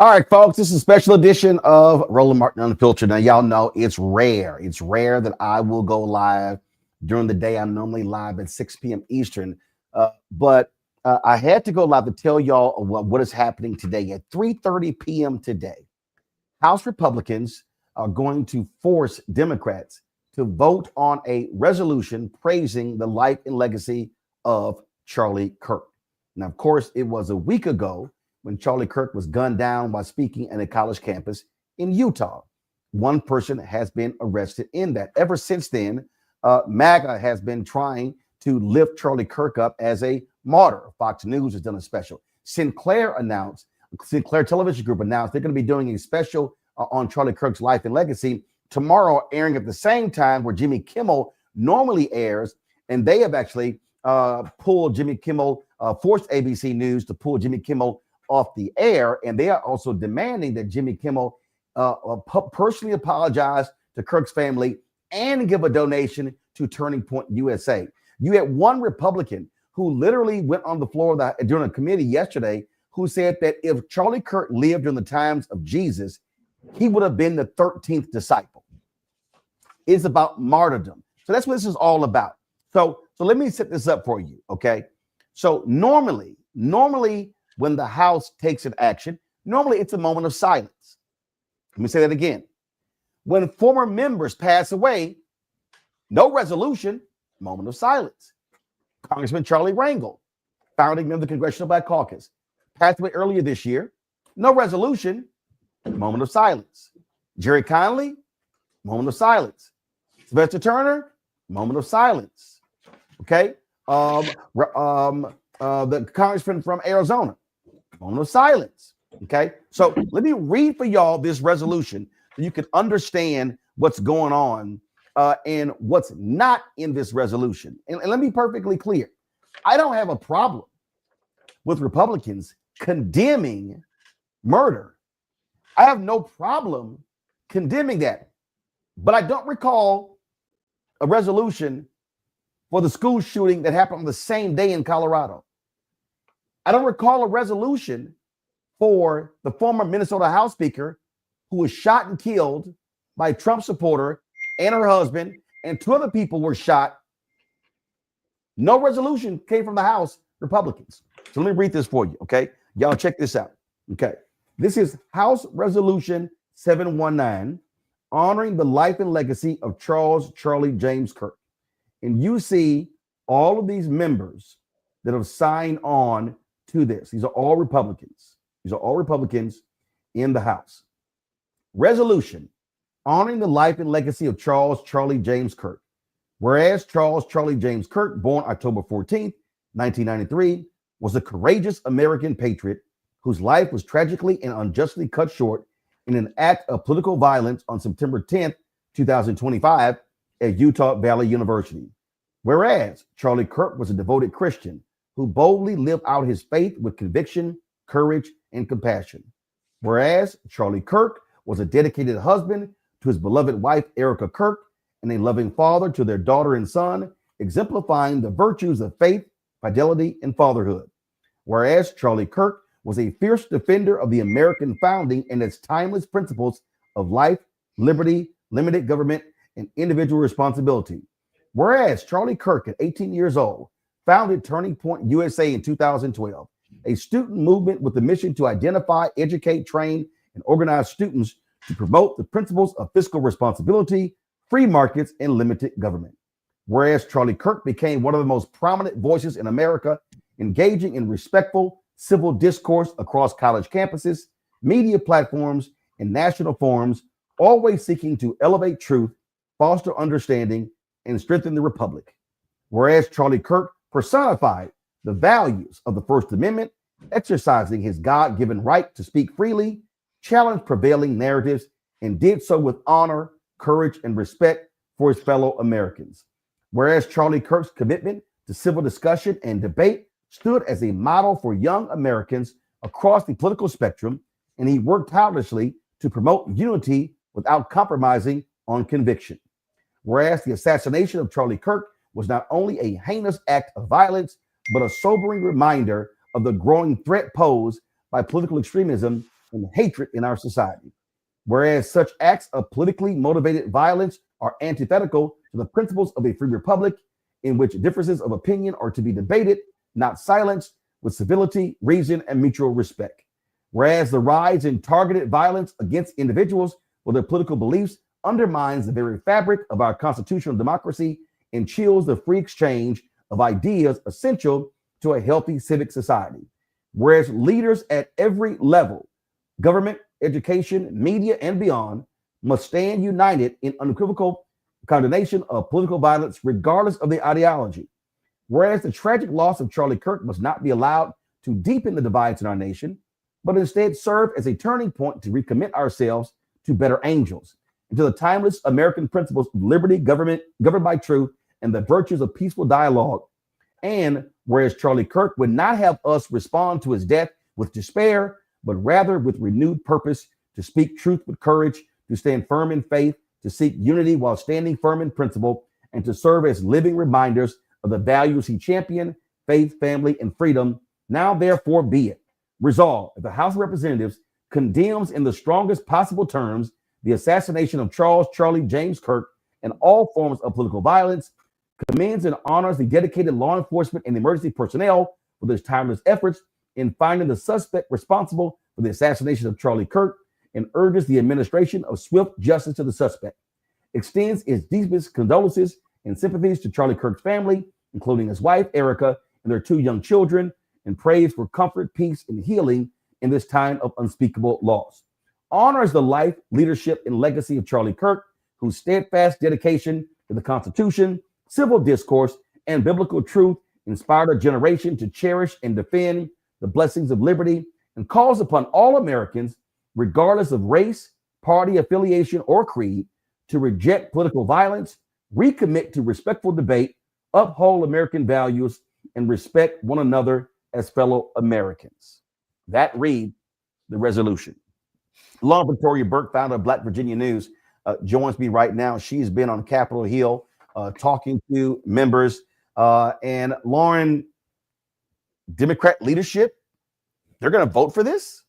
All right, folks, this is a special edition of Roland Martin Unfiltered. Now, y'all know it's rare. It's rare that I will go live during the day. I'm normally live at 6 p.m. Eastern. But I had to go live to tell y'all what is happening today. At 3:30 p.m. today, House Republicans are going to force Democrats to vote on a resolution praising the life and legacy of Charlie Kirk. Now, of course, it was a week ago when Charlie Kirk was gunned down while speaking at a college campus in Utah. One person has been arrested in that. Ever since then, MAGA has been trying to lift Charlie Kirk up as a martyr. Fox News has done a special. Sinclair Television Group announced they're going to be doing a special on Charlie Kirk's life and legacy tomorrow, airing at the same time where Jimmy Kimmel normally airs. And they have actually pulled Jimmy Kimmel, forced ABC News to pull Jimmy Kimmel off the air, and they are also demanding that Jimmy Kimmel personally apologize to Kirk's family and give a donation to Turning Point USA. You had one Republican who literally went on the floor during a committee yesterday who said that if Charlie Kirk lived during the times of Jesus, he would have been the 13th disciple. It's about martyrdom. So that's what this is all about. So let me set this up for you, okay? So normally, when the House takes an action, normally it's a moment of silence. Let me say that again. When former members pass away, no resolution, moment of silence. Congressman Charlie Rangel, founding member of the Congressional Black Caucus, passed away earlier this year. No resolution, moment of silence. Jerry Conley, moment of silence. Sylvester Turner, moment of silence. Okay? The congressman from Arizona, moment of silence. Okay, so let me read for y'all this resolution so you can understand what's going on and what's not in this resolution. And let me be perfectly clear. I don't have a problem with Republicans condemning murder. I have no problem condemning that. But I don't recall a resolution for the school shooting that happened on the same day in Colorado. I don't recall a resolution for the former Minnesota House Speaker who was shot and killed by a Trump supporter and her husband, and 2 other people were shot. No resolution came from the House Republicans. So let me read this for you, okay? Y'all check this out, okay? This is House Resolution 719, honoring the life and legacy of Charlie James Kirk. And you see all of these members that have signed on to this. These are all Republicans. These are all Republicans in the House. Resolution honoring the life and legacy of Charlie James Kirk. Whereas Charlie James Kirk, born October 14th, 1993, was a courageous American patriot whose life was tragically and unjustly cut short in an act of political violence on September 10th, 2025 at Utah Valley University. Whereas Charlie Kirk was a devoted Christian who boldly lived out his faith with conviction, courage, and compassion. Whereas Charlie Kirk was a dedicated husband to his beloved wife, Erica Kirk, and a loving father to their daughter and son, exemplifying the virtues of faith, fidelity, and fatherhood. Whereas Charlie Kirk was a fierce defender of the American founding and its timeless principles of life, liberty, limited government, and individual responsibility. Whereas Charlie Kirk, at 18 years old, founded Turning Point USA in 2012, a student movement with the mission to identify, educate, train, and organize students to promote the principles of fiscal responsibility, free markets, and limited government. Whereas Charlie Kirk became one of the most prominent voices in America, engaging in respectful civil discourse across college campuses, media platforms, and national forums, always seeking to elevate truth, foster understanding, and strengthen the republic. Whereas Charlie Kirk personified the values of the First Amendment, exercising his God-given right to speak freely, challenged prevailing narratives, and did so with honor, courage, and respect for his fellow Americans. Whereas Charlie Kirk's commitment to civil discussion and debate stood as a model for young Americans across the political spectrum, and he worked tirelessly to promote unity without compromising on conviction. Whereas the assassination of Charlie Kirk was not only a heinous act of violence, but a sobering reminder of the growing threat posed by political extremism and hatred in our society. Whereas such acts of politically motivated violence are antithetical to the principles of a free republic, in which differences of opinion are to be debated, not silenced, with civility, reason, and mutual respect. Whereas the rise in targeted violence against individuals for their political beliefs undermines the very fabric of our constitutional democracy and chills the free exchange of ideas essential to a healthy civic society. Whereas leaders at every level, government, education, media, and beyond, must stand united in unequivocal condemnation of political violence, regardless of the ideology. Whereas the tragic loss of Charlie Kirk must not be allowed to deepen the divides in our nation, but instead serve as a turning point to recommit ourselves to better angels, and to the timeless American principles of liberty, government governed by truth, and the virtues of peaceful dialogue. And whereas Charlie Kirk would not have us respond to his death with despair, but rather with renewed purpose to speak truth with courage, to stand firm in faith, to seek unity while standing firm in principle, and to serve as living reminders of the values he championed, faith, family, and freedom. Now, therefore, be it resolved that the House of Representatives condemns in the strongest possible terms the assassination of Charlie James Kirk and all forms of political violence, commends and honors the dedicated law enforcement and emergency personnel for their tireless efforts in finding the suspect responsible for the assassination of Charlie Kirk, and urges the administration of swift justice to the suspect. Extends its deepest condolences and sympathies to Charlie Kirk's family, including his wife, Erica, and their 2 young children, and prays for comfort, peace, and healing in this time of unspeakable loss. Honors the life, leadership, and legacy of Charlie Kirk, whose steadfast dedication to the Constitution, civil discourse, and biblical truth inspired a generation to cherish and defend the blessings of liberty, and calls upon all Americans, regardless of race, party affiliation, or creed, to reject political violence, recommit to respectful debate, uphold American values, and respect one another as fellow Americans. That reads the resolution. Lauren Victoria Burke, founder of Black Virginia News, joins me right now. She's been on Capitol Hill talking to members. And Lauren, Democrat leadership, they're going to vote for this?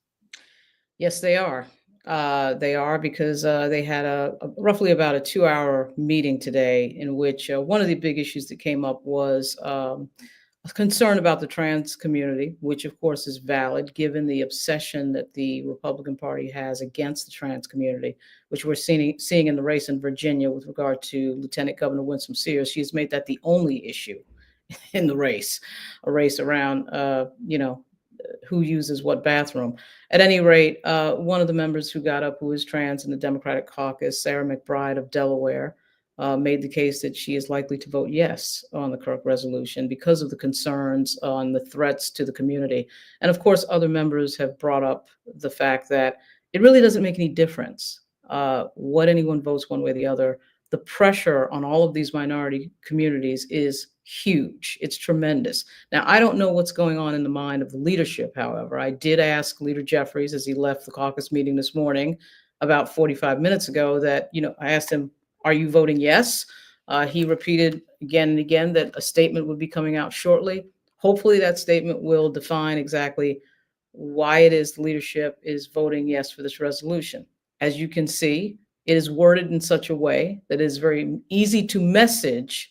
Yes, they are. They are, because they had a roughly about a 2-hour meeting today in which one of the big issues that came up was a concern about the trans community, which of course is valid given the obsession that the Republican Party has against the trans community, which we're seeing in the race in Virginia with regard to Lieutenant Governor Winsome Sears. She's made that the only issue in the race, a race around, who uses what bathroom. At any rate, one of the members who got up, who is trans in the Democratic caucus, Sarah McBride of Delaware, made the case that she is likely to vote yes on the Kirk resolution because of the concerns on the threats to the community. And of course, other members have brought up the fact that it really doesn't make any difference what anyone votes one way or the other. The pressure on all of these minority communities is huge. It's tremendous. Now, I don't know what's going on in the mind of the leadership, however. I did ask Leader Jeffries as he left the caucus meeting this morning, about 45 minutes ago, that, I asked him, are you voting yes? He repeated again and again that a statement would be coming out shortly. Hopefully that statement will define exactly why it is the leadership is voting yes for this resolution. As you can see, it is worded in such a way that it is very easy to message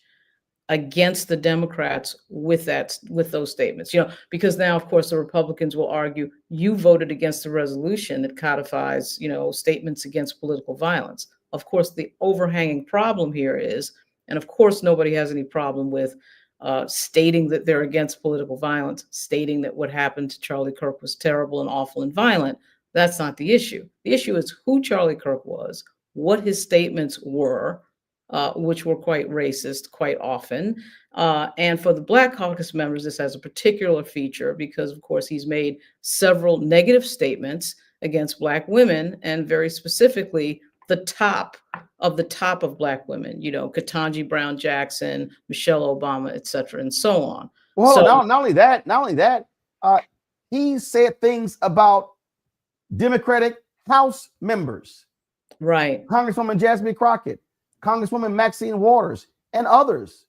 against the Democrats with those statements, because now, of course, the Republicans will argue you voted against the resolution that codifies, statements against political violence. Of course, the overhanging problem here is, and of course, nobody has any problem with stating that they're against political violence, stating that what happened to Charlie Kirk was terrible and awful and violent. That's not the issue. The issue is who Charlie Kirk was, what his statements were, which were quite racist quite often. And for the Black Caucus members, this has a particular feature because, of course, he's made several negative statements against Black women, and very specifically, the top of Black women, Ketanji Brown Jackson, Michelle Obama, et cetera, and so on. Well, so, not only that, he said things about Democratic House members. Right. Congresswoman Jasmine Crockett, Congresswoman Maxine Waters, and others.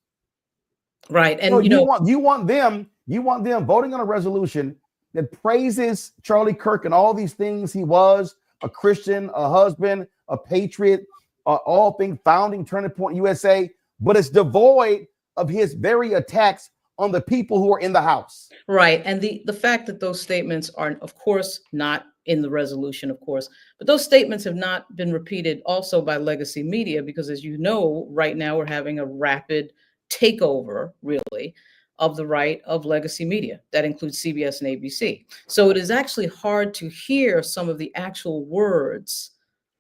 Right. And so you want them voting on a resolution that praises Charlie Kirk and all these things he was, a Christian, a husband, a patriot, all things founding Turning Point USA, but it's devoid of his very attacks on the people who are in the House. Right. And the fact that those statements are, of course, not in the resolution, of course, but those statements have not been repeated also by legacy media, because as you know, right now we're having a rapid takeover, really, of the right of legacy media. That includes CBS and ABC. So it is actually hard to hear some of the actual words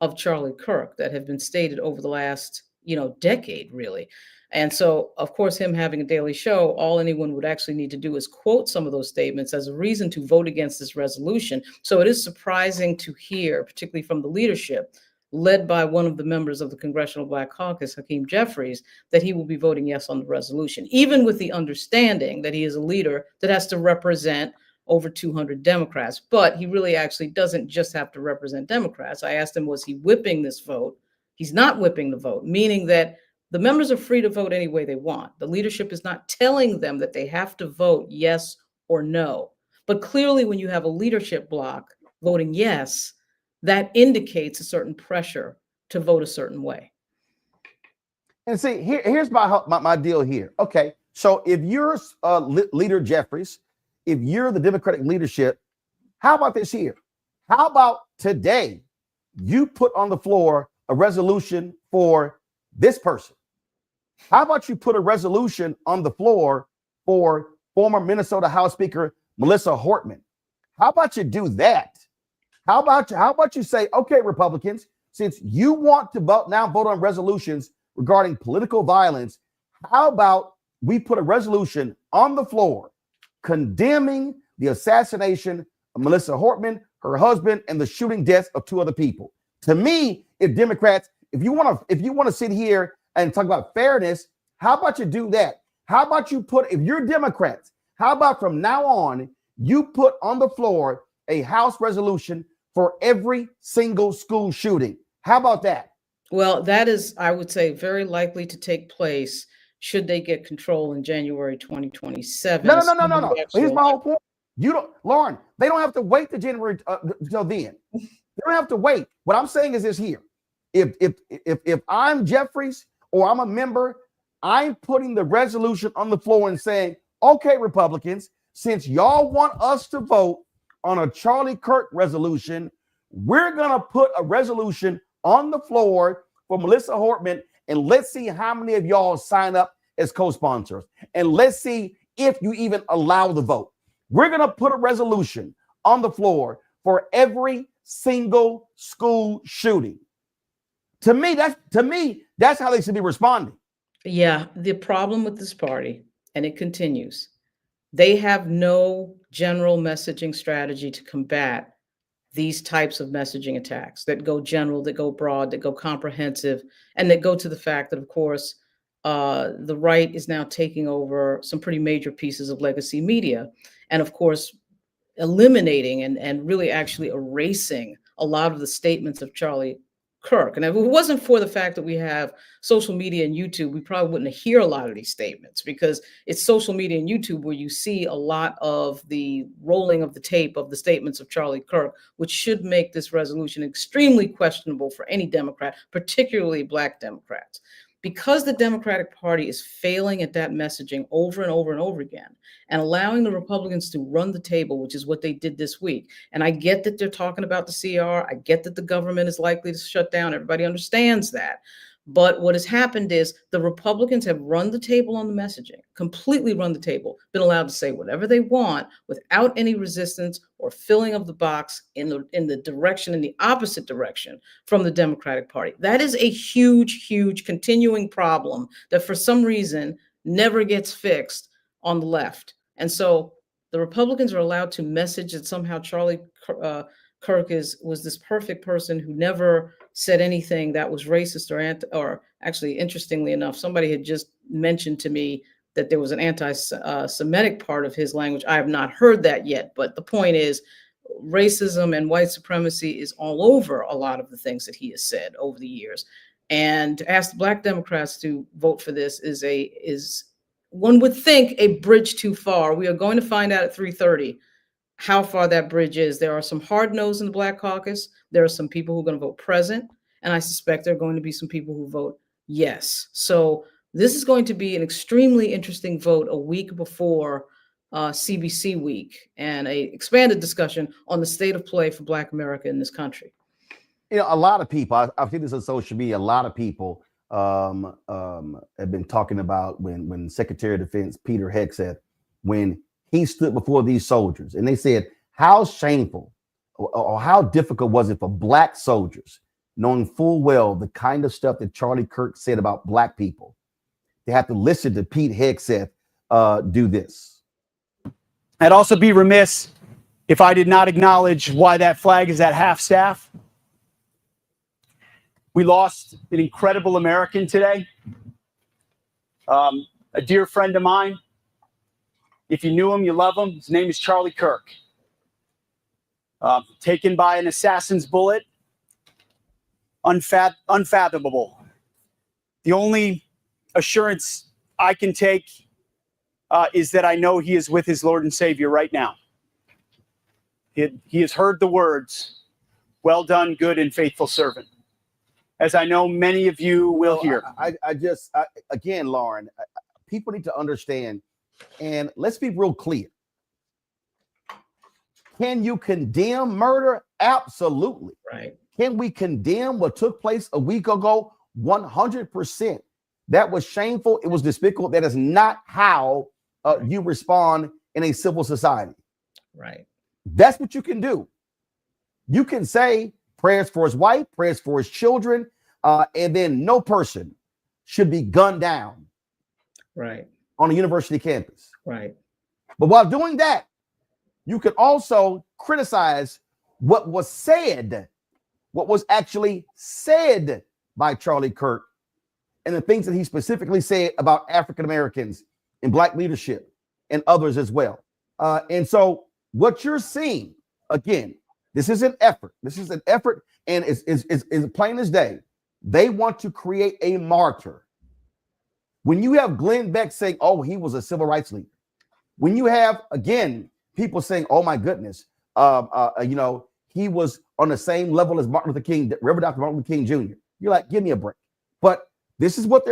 of Charlie Kirk that have been stated over the last, decade, really. And so, of course, him having a daily show, all anyone would actually need to do is quote some of those statements as a reason to vote against this resolution. So it is surprising to hear, particularly from the leadership, led by one of the members of the Congressional Black Caucus, Hakeem Jeffries, that he will be voting yes on the resolution, even with the understanding that he is a leader that has to represent over 200 Democrats. But he really actually doesn't just have to represent Democrats. I asked him, was he whipping this vote? He's not whipping the vote, meaning that the members are free to vote any way they want. The leadership is not telling them that they have to vote yes or no. But clearly, when you have a leadership bloc voting yes, that indicates a certain pressure to vote a certain way. And see, here's my deal here. Okay, so if you're leader Jeffries, if you're the Democratic leadership, how about this here? How about today you put on the floor a resolution for this person? How about you put a resolution on the floor for former Minnesota House Speaker Melissa Hortman? How about you do that? How about you say, okay, Republicans, since you want to vote on resolutions regarding political violence, how about we put a resolution on the floor condemning the assassination of Melissa Hortman, her husband, and the shooting deaths of two other people? To me, if Democrats, if you want to sit here and talk about fairness, how about you do that? How about you if you're Democrats, how about from now on, you put on the floor a House resolution for every single school shooting? How about that? Well, that is, I would say, very likely to take place should they get control in January 2027. No. Here's my whole point. Lauren, they don't have to wait to January till then. They don't have to wait. What I'm saying is this here. If I'm Jeffries or I'm a member, I'm putting the resolution on the floor and saying, okay, Republicans, since y'all want us to vote on a Charlie Kirk resolution, we're going to put a resolution on the floor for Melissa Hortman, and let's see how many of y'all sign up as co-sponsors. And let's see if you even allow the vote. We're going to put a resolution on the floor for every single school shooting. To me, that's how they should be responding. Yeah, the problem with this party, and it continues, they have no general messaging strategy to combat these types of messaging attacks that go general, that go broad, that go comprehensive, and that go to the fact that, of course, the right is now taking over some pretty major pieces of legacy media. And of course, eliminating and really actually erasing a lot of the statements of Charlie Kirk. And if it wasn't for the fact that we have social media and YouTube, we probably wouldn't hear a lot of these statements, because it's social media and YouTube where you see a lot of the rolling of the tape of the statements of Charlie Kirk, which should make this resolution extremely questionable for any Democrat, particularly Black Democrats. Because the Democratic Party is failing at that messaging over and over and over again, and allowing the Republicans to run the table, which is what they did this week. And I get that they're talking about the CR. I get that the government is likely to shut down. Everybody understands that. But what has happened is the Republicans have run the table on the messaging, completely run the table, been allowed to say whatever they want without any resistance or filling of the box in the direction, in the opposite direction from the Democratic Party. That is a huge, huge continuing problem that for some reason never gets fixed on the left. And so the Republicans are allowed to message that somehow Charlie Kirk was this perfect person who never said anything that was racist or actually, interestingly enough, somebody had just mentioned to me that there was an anti-Semitic part of his language. I have not heard that yet, but the point is, racism and white supremacy is all over a lot of the things that he has said over the years. And to ask the Black Democrats to vote for this is one would think a bridge too far. We are going to find out at 3:30 how far that bridge is. There are some hard no's in the Black Caucus. There are some people who are going to vote present, and I suspect there are going to be some people who vote yes. So this is going to be an extremely interesting vote a week before CBC week, and a expanded discussion on the state of play for Black America in this country. You know, a lot of people, I've seen this on social media, a lot of people have been talking about when Secretary of Defense Peter Hegseth, when he stood before these soldiers, and they said, how shameful or how difficult was it for Black soldiers, knowing full well the kind of stuff that Charlie Kirk said about Black people, they have to listen to Pete Hegseth do this. I'd also be remiss if I did not acknowledge why that flag is at half staff. We lost an incredible American today, a dear friend of mine. If you knew him, you love him. His name is Charlie Kirk. Taken by an assassin's bullet, unfathomable. The only assurance I can take is that I know he is with his Lord and Savior right now. He has heard the words, "Well done, good and faithful servant," as I know many of you will hear. Again, Lauren, people need to understand, and let's be real clear. Can you condemn murder? Absolutely. Right. Can we condemn what took place a week ago? 100%. That was shameful. It was despicable. That is not how you respond in a civil society. Right. That's what you can do. You can say prayers for his wife, prayers for his children, and then no person should be gunned down. Right. On a university campus. Right. But while doing that, you can also criticize what was said, what was actually said by Charlie Kirk, and the things that he specifically said about African Americans and Black leadership and others as well. And so what you're seeing, again, this is an effort. This is an effort, and is plain as day. They want to create a martyr. When you have Glenn Beck saying, oh, he was a civil rights leader. When you have, again, people saying, oh, my goodness, he was on the same level as Martin Luther King, Reverend Dr. Martin Luther King Jr. You're like, give me a break. But this is what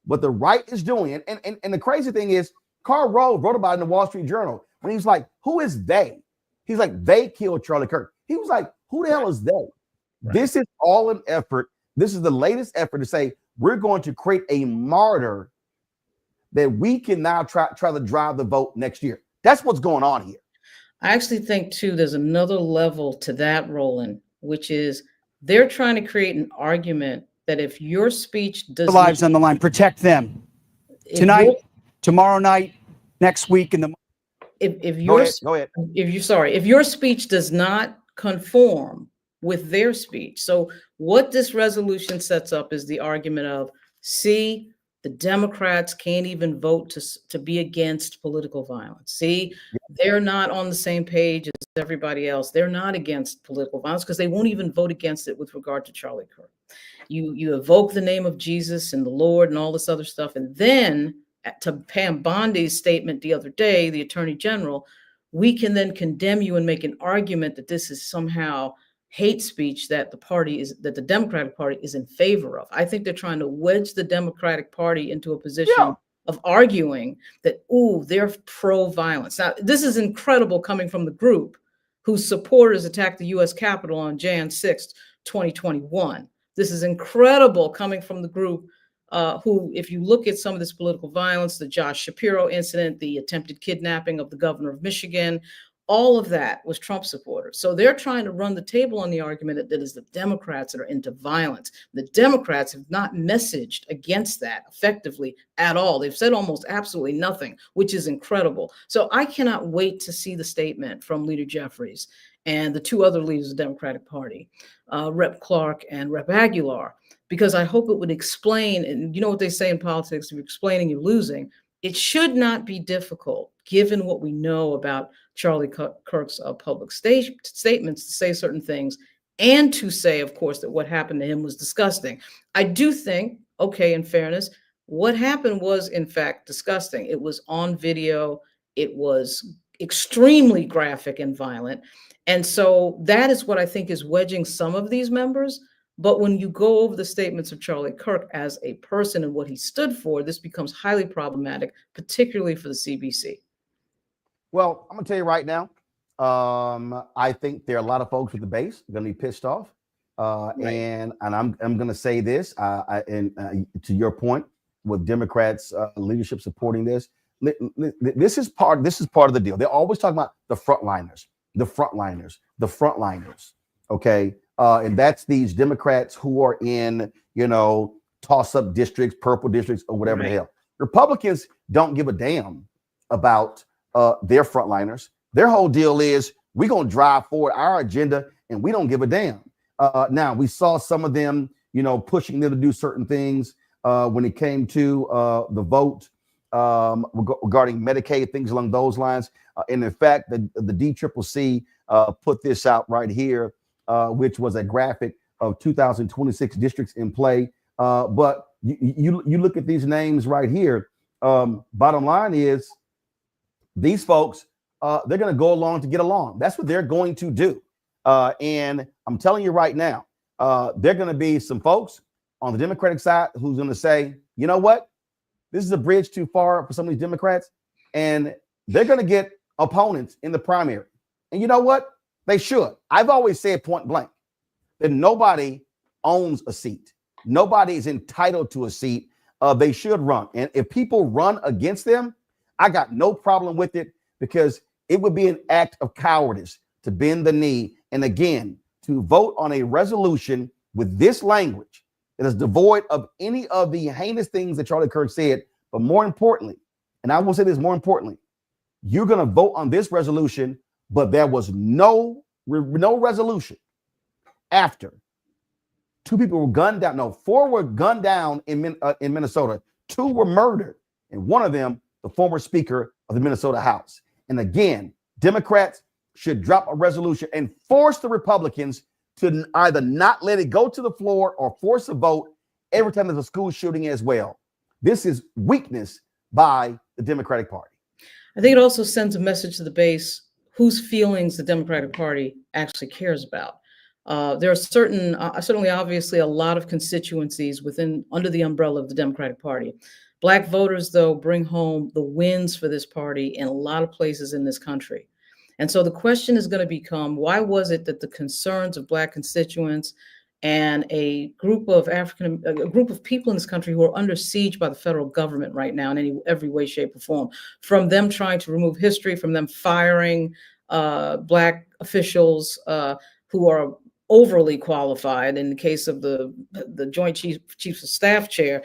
what the right is doing. And the crazy thing is, Karl Rove wrote about it in the Wall Street Journal when he was like, who is they? He's like, they killed Charlie Kirk. He was like, who the hell is they? Right. This is all an effort. This is the latest effort to say, we're going to create a martyr that we can now try to drive the vote next year. That's what's going on here. I actually think, too, there's another level to that, Roland, which is they're trying to create an argument that if your speech does lives on the line, protect them tonight, tomorrow night, next week, if your speech does not conform with their speech. So what this resolution sets up is the argument of, see, the Democrats can't even vote to be against political violence. See, they're not on the same page as everybody else. They're not against political violence because they won't even vote against it with regard to Charlie Kirk. You evoke the name of Jesus and the Lord and all this other stuff. And then to Pam Bondi's statement the other day, the Attorney General, we can then condemn you and make an argument that this is somehow hate speech that the Democratic Party is in favor of. I think they're trying to wedge the Democratic Party into a position of arguing that, ooh, they're pro-violence. Now, this is incredible coming from the group whose supporters attacked the U.S. Capitol on Jan 6th, 2021. This is incredible coming from the group who, if you look at some of this political violence, the Josh Shapiro incident, the attempted kidnapping of the governor of Michigan, all of that was Trump supporters. So they're trying to run the table on the argument that it is the Democrats that are into violence. The Democrats have not messaged against that effectively at all. They've said almost absolutely nothing, which is incredible. So I cannot wait to see the statement from Leader Jeffries and the two other leaders of the Democratic Party, Rep. Clark and Rep. Aguilar, because I hope it would explain, and you know what they say in politics, if you're explaining, you're losing. It should not be difficult, given what we know about Charlie Kirk's public statements, to say certain things and to say, of course, that what happened to him was disgusting. I do think, okay, in fairness, what happened was, in fact, disgusting. It was on video. It was extremely graphic and violent. And so that is what I think is wedging some of these members. But when you go over the statements of Charlie Kirk as a person and what he stood for, this becomes highly problematic, particularly for the CBC. Well, I'm gonna tell you right now. I think there are a lot of folks with the base gonna be pissed off, Right. and I'm gonna say this. To your point, with Democrats leadership supporting this, this is part of the deal. They're always talking about the frontliners, the frontliners, the frontliners. Okay, and that's these Democrats who are in toss-up districts, purple districts, or whatever the hell. Republicans don't give a damn about their frontliners. Their whole deal is we're going to drive forward our agenda and we don't give a damn. Now, we saw some of them, pushing them to do certain things when it came to the vote regarding Medicaid, things along those lines. And in fact, the DCCC put this out right here, which was a graphic of 2026 districts in play. But you look at these names right here. Bottom line is, these folks, they're going to go along to get along. That's what they're going to do. And I'm telling you right now, there are going to be some folks on the Democratic side who's going to say, you know what? This is a bridge too far for some of these Democrats. And they're going to get opponents in the primary. And you know what? They should. I've always said point blank that nobody owns a seat. Nobody is entitled to a seat. They should run. And if people run against them, I got no problem with it, because it would be an act of cowardice to bend the knee. And again, to vote on a resolution with this language that is devoid of any of the heinous things that Charlie Kirk said. But more importantly, and I will say this more importantly, you're going to vote on this resolution, but there was no resolution after two people were gunned down. No, four were gunned down in Minnesota. Two were murdered, and one of them, the former Speaker of the Minnesota House. And again, Democrats should drop a resolution and force the Republicans to either not let it go to the floor or force a vote every time there's a school shooting as well. This is weakness by the Democratic Party. I think it also sends a message to the base whose feelings the Democratic Party actually cares about. There are certainly obviously a lot of constituencies under the umbrella of the Democratic Party. Black voters, though, bring home the wins for this party in a lot of places in this country. And so the question is going to become, why was it that the concerns of Black constituents and a group of people in this country who are under siege by the federal government right now in every way, shape, or form, from them trying to remove history, from them firing Black officials who are overly qualified in the case of the Joint Chiefs of Staff chair,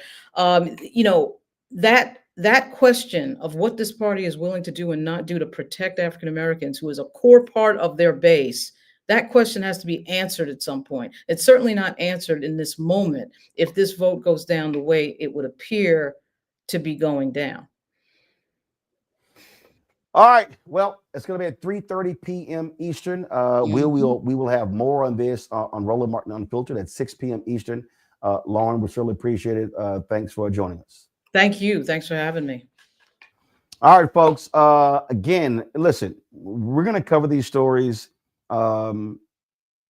that question of what this party is willing to do and not do to protect African Americans, who is a core part of their base, that question has to be answered at some point. It's certainly not answered in this moment if this vote goes down the way it would appear to be going down. All right. Well, it's going to be at 3:30 p.m. Eastern. We will have more on this on Roland Martin Unfiltered at 6 p.m. Eastern. Lauren, we certainly appreciate it. Thanks for joining us. Thank you. Thanks for having me. All right, folks. Again, listen, we're going to cover these stories. And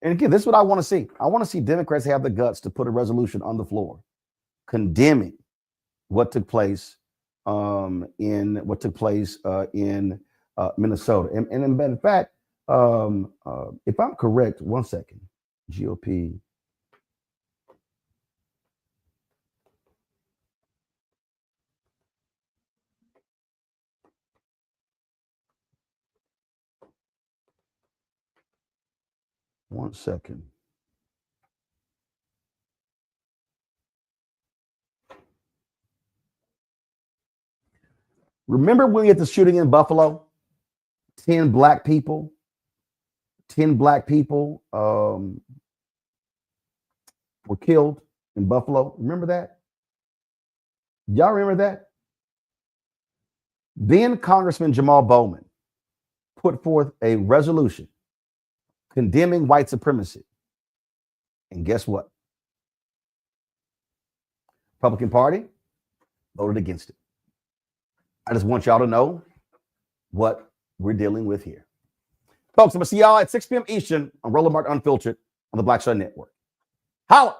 again, this is what I want to see. I want to see Democrats have the guts to put a resolution on the floor condemning what took place in Minnesota. And in fact, if I'm correct, 1 second, GOP. One second. Remember when we had the shooting in Buffalo? 10 black people were killed in Buffalo. Remember that? Y'all remember that? Then Congressman Jamal Bowman put forth a resolution condemning white supremacy. And guess what? Republican Party voted against it. I just want y'all to know what we're dealing with here. Folks, I'm going to see y'all at 6 p.m. Eastern on Roland Martin Unfiltered on the Black Star Network. Holla!